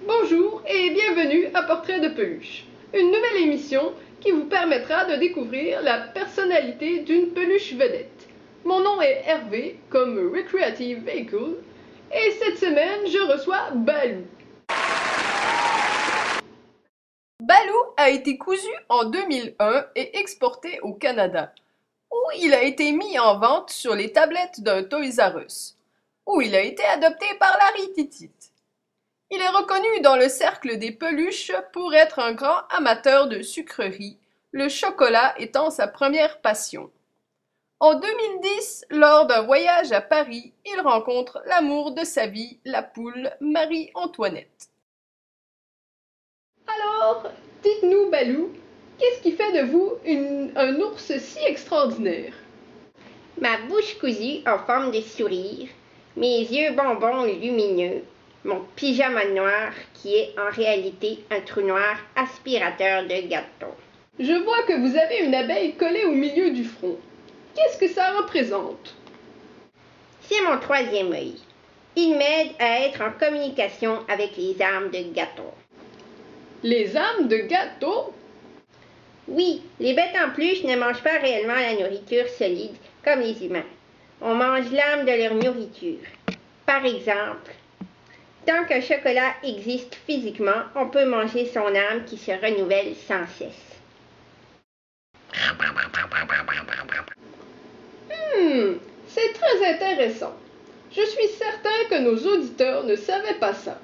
Bonjour et bienvenue à Portrait de peluche, une nouvelle émission qui vous permettra de découvrir la personnalité d'une peluche vedette. Mon nom est Hervé, comme Recreative Vehicle, et cette semaine, je reçois Balou. Balou a été cousu en 2001 et exporté au Canada, où il a été mis en vente sur les tablettes d'un Toys R Us, où il a été adopté par Larry Titite. Il est reconnu dans le cercle des peluches pour être un grand amateur de sucreries, le chocolat étant sa première passion. En 2010, lors d'un voyage à Paris, il rencontre l'amour de sa vie, la poule Marie-Antoinette. Alors, dites-nous, Balou, qu'est-ce qui fait de vous un ours si extraordinaire? Ma bouche cousue en forme de sourire, mes yeux bonbons lumineux, mon pyjama noir qui est en réalité un trou noir aspirateur de gâteaux. Je vois que vous avez une abeille collée au milieu du front. Qu'est-ce que ça représente? C'est mon troisième œil. Il m'aide à être en communication avec les âmes de gâteaux. Les âmes de gâteaux? Oui, les bêtes en peluche ne mangent pas réellement la nourriture solide comme les humains. On mange l'âme de leur nourriture. Par exemple, tant qu'un chocolat existe physiquement, on peut manger son âme qui se renouvelle sans cesse. C'est très intéressant. Je suis certain que nos auditeurs ne savaient pas ça.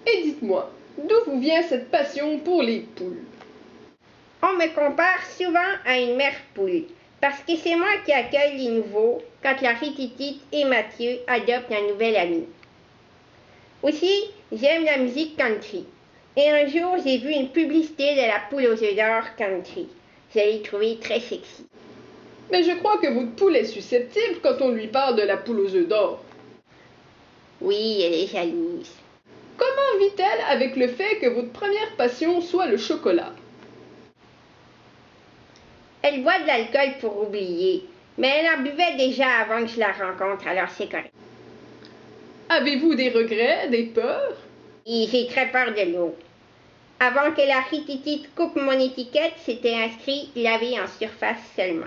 Et dites-moi, d'où vous vient cette passion pour les poules? On me compare souvent à une mère poule, parce que c'est moi qui accueille les nouveaux quand Larry Titite et Mathieu adoptent un nouvel ami. Aussi, j'aime la musique country. Et un jour, j'ai vu une publicité de la poule aux œufs d'or country. Je l'ai trouvée très sexy. Mais je crois que votre poule est susceptible quand on lui parle de la poule aux œufs d'or. Oui, elle est jalouse. Comment vit-elle avec le fait que votre première passion soit le chocolat? Elle boit de l'alcool pour oublier, mais elle en buvait déjà avant que je la rencontre, alors c'est correct. Avez-vous des regrets, des peurs? Et j'ai très peur de l'eau. Avant que Larry Titite coupe mon étiquette, c'était inscrit lavé en surface seulement.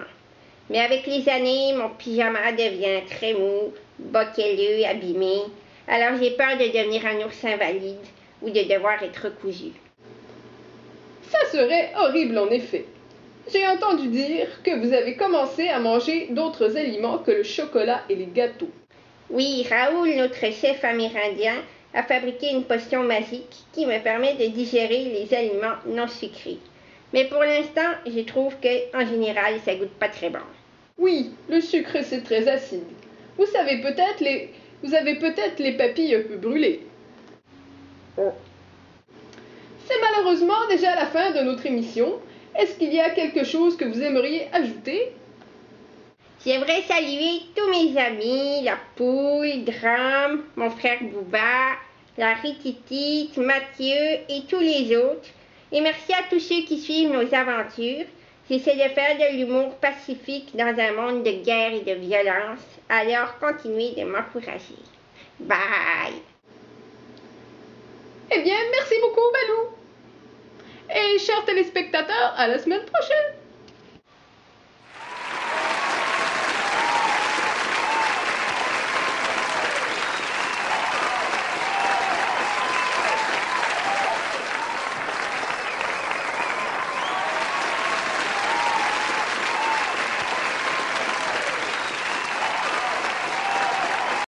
Mais avec les années, mon pyjama devient très mou, boquelleux, abîmé. Alors j'ai peur de devenir un ours invalide ou de devoir être cousu. Ça serait horrible en effet. J'ai entendu dire que vous avez commencé à manger d'autres aliments que le chocolat et les gâteaux. Oui, Raoul, notre chef amérindien, a fabriqué une potion magique qui me permet de digérer les aliments non sucrés. Mais pour l'instant, je trouve qu'en général, ça goûte pas très bon. Oui, le sucre c'est très acide. Vous avez peut-être les papilles un peu brûlées. Oh. C'est malheureusement déjà la fin de notre émission. Est-ce qu'il y a quelque chose que vous aimeriez ajouter? J'aimerais saluer tous mes amis, la poule, Drum, mon frère Bouba, Larry Titite, Mathieu et tous les autres. Et merci à tous ceux qui suivent nos aventures. J'essaie de faire de l'humour pacifique dans un monde de guerre et de violence. Alors continuez de m'encourager. Bye! Eh bien, merci beaucoup, Balou. Et chers téléspectateurs, à la semaine prochaine.